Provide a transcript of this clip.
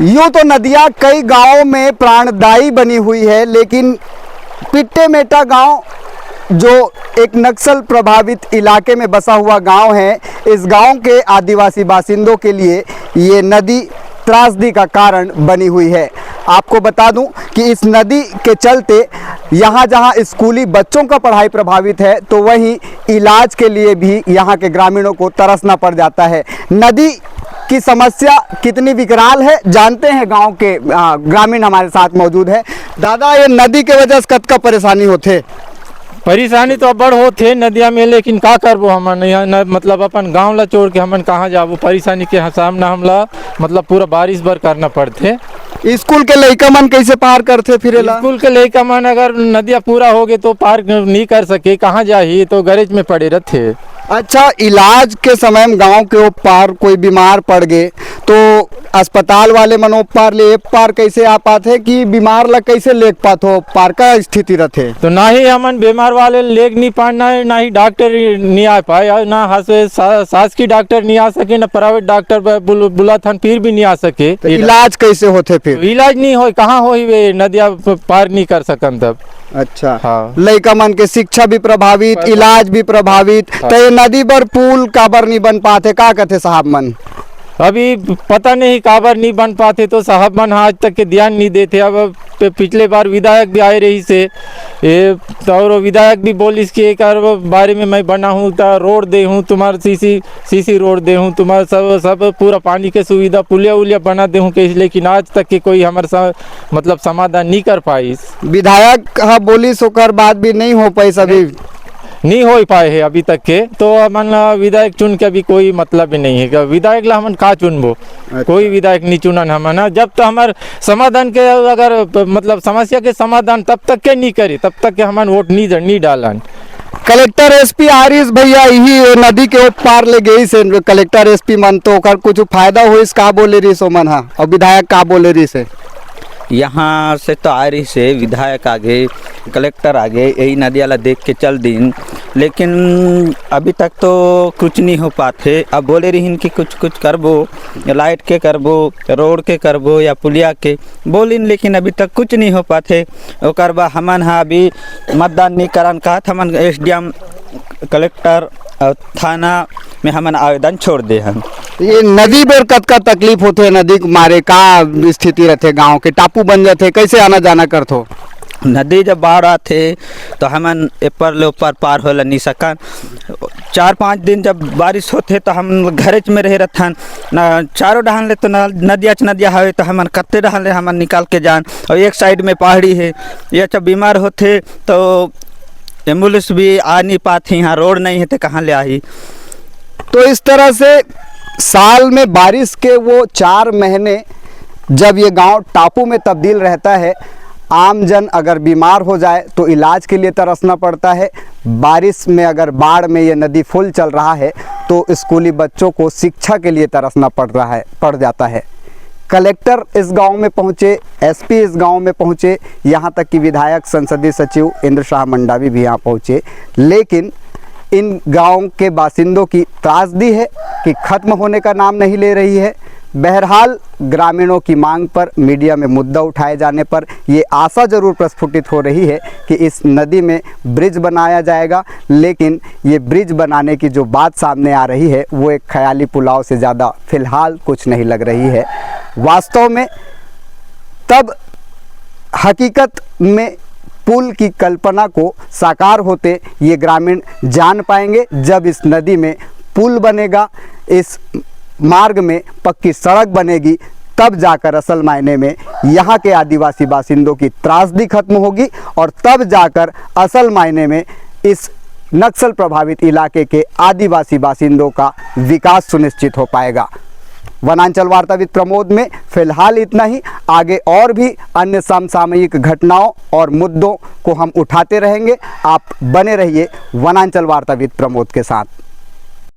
यूँ तो नदियाँ कई गांवों में प्राणदायी बनी हुई है, लेकिन पिट्टे मेटा गांव जो एक नक्सल प्रभावित इलाके में बसा हुआ गांव है, इस गांव के आदिवासी बासिंदों के लिए ये नदी त्रासदी का कारण बनी हुई है। आपको बता दूं कि इस नदी के चलते यहाँ जहाँ स्कूली बच्चों का पढ़ाई प्रभावित है, तो वहीं इलाज के लिए भी यहाँ के ग्रामीणों को तरसना पड़ जाता है। नदी की समस्या कितनी विकराल है जानते हैं, गांव के ग्रामीण हमारे साथ मौजूद है। दादा, ये नदी के वजह से कतका परेशानी होते? परेशानी तो बड़ होते नदिया में, लेकिन का करबो हमन यहाँ मतलब अपन गांव ला छोड़ के हमन कहाँ जाबो। परेशानी के सामना हमला मतलब पूरा बारिश भर करना पड़ते। स्कूल के लड़का मन कैसे पार करते फिर? स्कूल के लड़का मन अगर नदिया पूरा हो गए तो पार नहीं कर सके, कहाँ जाही, तो गैरेज में पड़े रहते। अच्छा, इलाज के समय में गांव के पार कोई बीमार पड़ गए तो अस्पताल वाले मनो पार ले पार कैसे आ पाते कि बीमार ला कैसे ले पाते? पार का स्थिति रहते तो ना ही हमन बीमार वाले लेग नहीं पाना है, ना ही डॉक्टर नहीं आ पाए, ना सास की डॉक्टर नहीं आ सके, ना प्राइवेट डॉक्टर बुला था फिर भी नहीं आ सके। तो इलाज कैसे होते फिर? इलाज नहीं हो, कहाँ हो वे नदिया पार नहीं कर सकन तब। अच्छा, हाँ। लड़का मन के शिक्षा भी प्रभावित, इलाज भी प्रभावित। हाँ। तो ये नदी पर पुल काबर नहीं बन पाते, का कहते साहब मन? अभी पता नहीं काबर नहीं बन पाते, तो साहब मन आज तक के ध्यान नहीं देते। अब पिछले बार विधायक भी आए रही से तो, और विधायक भी बोलिस कि एक बारे में मैं बना हूँ तो रोड दे हूँ, तुम्हारा सीसी रोड दे हूँ, तुम्हारा सब पूरा पानी के सुविधा पुलिया उलिया बना दे हूँ, लेकिन आज तक के कोई हमारे मतलब समाधान नहीं कर पाई। विधायक हाँ बोलिस, ओकर बाद भी नहीं हो पाई, सभी नहीं हो पाए है अभी तक के। तो हमन विधायक चुन के अभी कोई मतलब भी नहीं है। विधायक ला हमन का चुनबो? अच्छा। कोई विधायक नहीं चुनन हमन। जब तो हमार समाधान के अगर मतलब समस्या के समाधान तब तक के नहीं करी, तब तक के हमन वोट नहीं डालन। कलेक्टर एसपी आरिस भैया यही नदी के पार ले गई से कलेक्टर एसपी मन, तो ओकर कुछ फायदा होइस का बोले रही सो मन? हाँ, और विधायक का बोले रही से? यहाँ से तो आ रही से विधायक आगे, कलेक्टर आगे, यही नदी वाला देख के चल दिन, लेकिन अभी तक तो कुछ नहीं हो पाते। अब बोले रही कि कुछ करबो, लाइट के करबो, रोड के करबो या पुलिया के बोलिन, लेकिन अभी तक कुछ नहीं हो पाते। ओकर बाद हमन हाँ अभी मतदान नहीं करन कहा, हमन एसडीएम, कलेक्टर और थाना में हमन आवेदन छोड़ दे हम। ये नदी पर कतका तकलीफ होते है? नदी के मारे का स्थिति रहते? गांव के टापू बन जाते, कैसे आना जाना करतो? नदी जब बाढ़ आते तो हमन ऊपर ले ऊपर पार होला नहीं सकन। 4-5 दिन जब बारिश होते तो हम घरेच में रह रहथन ना, चारों डहान ले तो नदिया हवे तो हमन कत्ते डहान ले हमन निकाल के जान, और एक साइड में पहाड़ी है। ये जब बीमार होते तो एम्बुलेंस भी आ नहीं पाती, यहाँ रोड नहीं है तो कहाँ ले आई। तो इस तरह से साल में बारिश के वो 4 महीने जब ये गांव टापू में तब्दील रहता है, आम जन अगर बीमार हो जाए तो इलाज के लिए तरसना पड़ता है। बारिश में अगर बाढ़ में ये नदी फुल चल रहा है तो स्कूली बच्चों को शिक्षा के लिए तरसना पड़ जाता है। कलेक्टर इस गांव में पहुंचे, एसपी इस गांव में पहुंचे, यहाँ तक कि विधायक, संसदीय सचिव इंद्र शाह मंडावी भी यहाँ पहुंचे, लेकिन इन गांव के बासिंदों की त्रासदी है कि खत्म होने का नाम नहीं ले रही है। बहरहाल ग्रामीणों की मांग पर, मीडिया में मुद्दा उठाए जाने पर ये आशा जरूर प्रस्फुटित हो रही है कि इस नदी में ब्रिज बनाया जाएगा, लेकिन ये ब्रिज बनाने की जो बात सामने आ रही है वो एक ख्याली पुलाव से ज़्यादा फ़िलहाल कुछ नहीं लग रही है। वास्तव में तब हकीकत में पुल की कल्पना को साकार होते ये ग्रामीण जान पाएंगे जब इस नदी में पुल बनेगा, इस मार्ग में पक्की सड़क बनेगी, तब जाकर असल मायने में यहाँ के आदिवासी बासिंदों की त्रासदी खत्म होगी और तब जाकर असल मायने में इस नक्सल प्रभावित इलाके के आदिवासी बासिंदों का विकास सुनिश्चित हो पाएगा। वनांचल वार्ता विद प्रमोद में फिलहाल इतना ही। आगे और भी अन्य समसामयिक घटनाओं और मुद्दों को हम उठाते रहेंगे। आप बने रहिए वनांचल वार्ता विद प्रमोद के साथ।